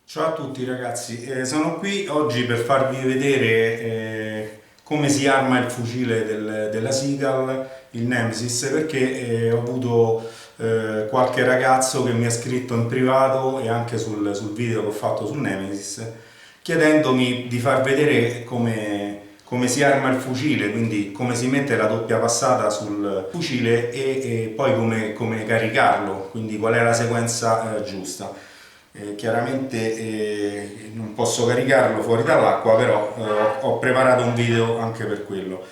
Ciao a tutti ragazzi, sono qui oggi per farvi vedere come si arma il fucile della Seagull, il Nemesis, perché ho avuto qualche ragazzo che mi ha scritto in privato e anche sul video che ho fatto sul Nemesis, chiedendomi di far vedere come si arma il fucile, quindi come si mette la doppia passata sul fucile e poi come caricarlo, quindi qual è la sequenza giusta. Chiaramente non posso caricarlo fuori dall'acqua, però ho preparato un video anche per quello.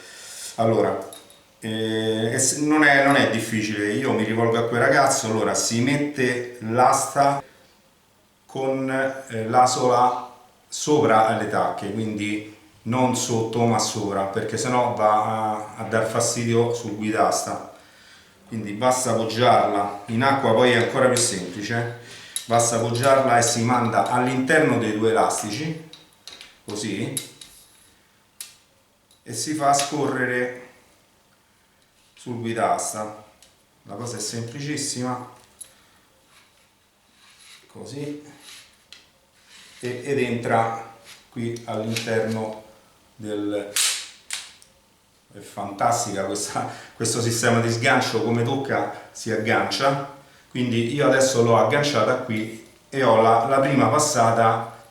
Allora, non è difficile, io mi rivolgo a quel ragazzo, allora si mette l'asta con l'asola sopra alle tacche, quindi non sotto ma sopra, perché sennò va a dar fastidio sul guidasta. Quindi basta appoggiarla in acqua, poi è ancora più semplice. Basta appoggiarla e si manda all'interno dei due elastici, così, e si fa scorrere sul guidasta. La cosa è semplicissima, così, ed entra qui all'interno del... È fantastica questo sistema di sgancio, come tocca si aggancia. Quindi io adesso l'ho agganciata qui e ho la prima passata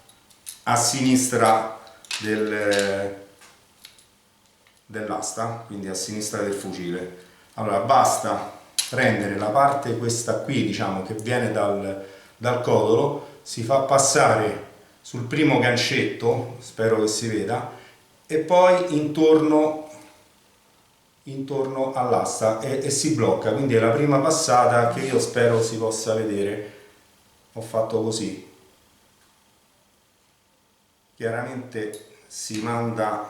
a sinistra dell'asta, quindi a sinistra del fucile. Allora basta prendere la parte questa qui, diciamo, che viene dal codolo, si fa passare sul primo gancetto, spero che si veda, e poi intorno all'asta e si blocca, quindi è la prima passata che io spero si possa vedere. Ho fatto così, chiaramente si manda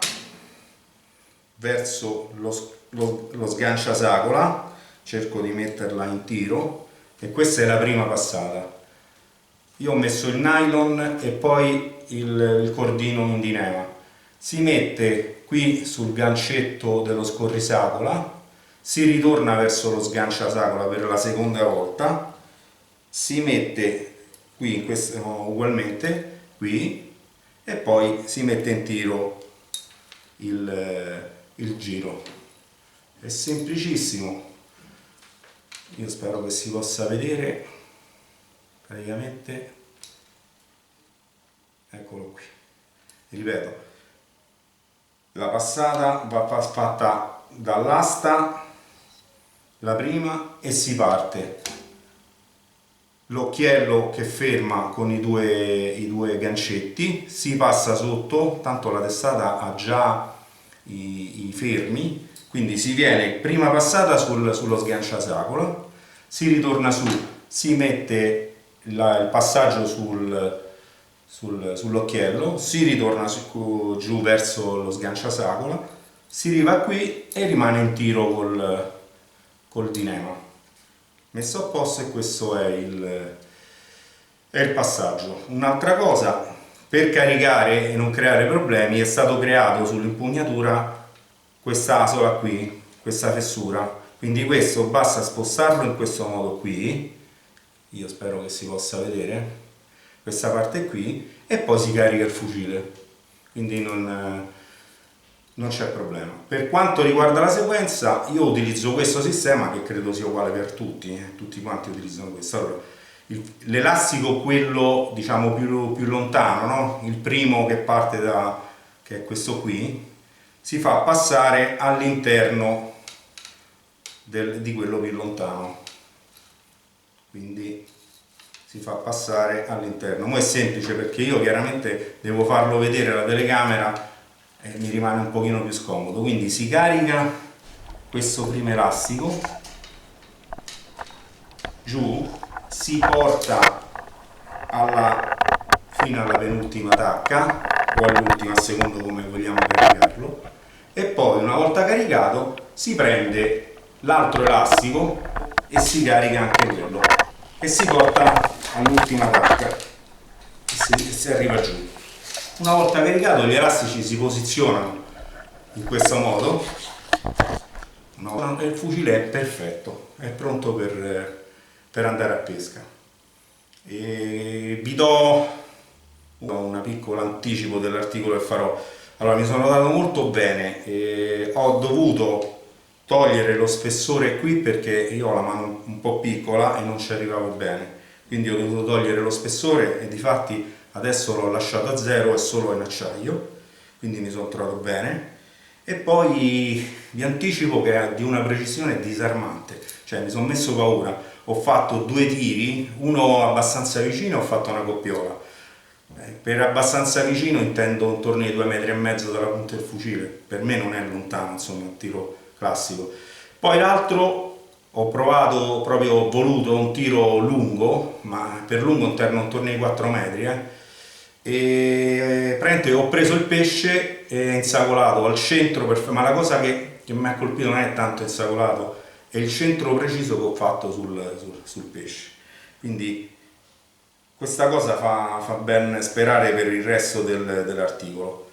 verso lo sganciasacola, cerco di metterla in tiro e questa è la prima passata. Io ho messo il nylon e poi il cordino in dinema. Si mette qui sul gancetto dello scorrisacola, si ritorna verso lo sganciasacola per la seconda volta, si mette qui in questo, ugualmente qui, e poi si mette in tiro il giro. È semplicissimo, io spero che si possa vedere. Praticamente eccolo qui, ripeto, la passata va fatta dall'asta, la prima, e si parte. L'occhiello che ferma con i due gancetti, si passa sotto, tanto la testata ha già i fermi, quindi si viene prima passata sullo sganciasacola, si ritorna su, si mette il passaggio sull'occhiello, si ritorna giù verso lo sganciasacola, si arriva qui e rimane in tiro col dinema. Messo a posto, e questo è il passaggio. Un'altra cosa, per caricare e non creare problemi, è stato creato sull'impugnatura questa asola qui, questa fessura. Quindi questo basta spostarlo in questo modo qui, io spero che si possa vedere, questa parte qui, e poi si carica il fucile. Quindi non c'è problema. Per quanto riguarda la sequenza, io utilizzo questo sistema che credo sia uguale per tutti, tutti quanti utilizzano questo. Allora, l'elastico, quello diciamo più lontano, no? Il primo che parte che è questo qui, si fa passare all'interno di quello più lontano, quindi si fa passare all'interno. Mo' è semplice perché io chiaramente devo farlo vedere alla telecamera e mi rimane un pochino più scomodo, quindi si carica questo primo elastico giù, si porta fino alla penultima tacca o all'ultima, a secondo come vogliamo caricarlo, e poi una volta caricato si prende l'altro elastico e si carica anche quello e si porta all'ultima tacca e si arriva giù. Una volta caricato, gli elastici si posizionano in questo modo, e il fucile è perfetto, è pronto per andare a pesca. E vi do una piccola anticipo dell'articolo che farò. Allora, mi sono dato molto bene, ho dovuto togliere lo spessore qui perché io ho la mano un po' piccola e non ci arrivavo bene, quindi ho dovuto togliere lo spessore e difatti adesso l'ho lasciato a zero, è solo in acciaio, quindi mi sono trovato bene. E poi vi anticipo che è di una precisione disarmante, cioè mi sono messo paura, ho fatto 2 tiri, uno abbastanza vicino, ho fatto una coppiola. Per abbastanza vicino intendo intorno ai 2,5 metri dalla punta del fucile, per me non è lontano, insomma, un tiro classico. Poi l'altro ho provato, proprio ho voluto un tiro lungo, ma per lungo interno intorno ai 4 metri, e praticamente ho preso il pesce e insacolato al centro, ma la cosa che mi ha colpito non è tanto insacolato, è il centro preciso che ho fatto sul pesce. Quindi questa cosa fa ben sperare per il resto dell'articolo.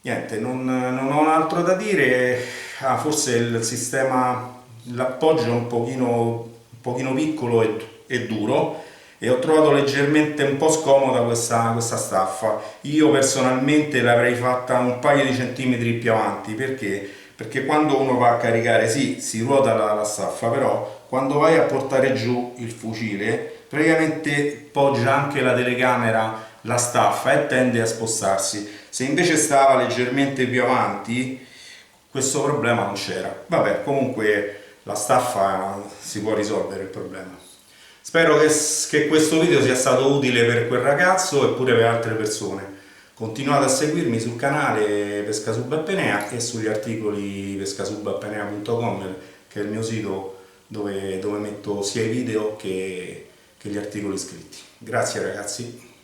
Niente, non ho altro da dire. Forse il sistema, l'appoggio è un pochino piccolo e duro, e ho trovato leggermente un po' scomoda questa staffa. Io personalmente l'avrei fatta un paio di centimetri più avanti, perché quando uno va a caricare, sì, si ruota la staffa, però quando vai a portare giù il fucile praticamente poggia anche la telecamera, la staffa, e tende a spostarsi. Se invece stava leggermente più avanti, questo problema non c'era. Vabbè, comunque la staffa si può risolvere il problema. Spero che questo video sia stato utile per quel ragazzo e pure per altre persone. Continuate a seguirmi sul canale Pescasubapnea e sugli articoli pescasubapnea.com, che è il mio sito dove metto sia i video che gli articoli scritti. Grazie ragazzi.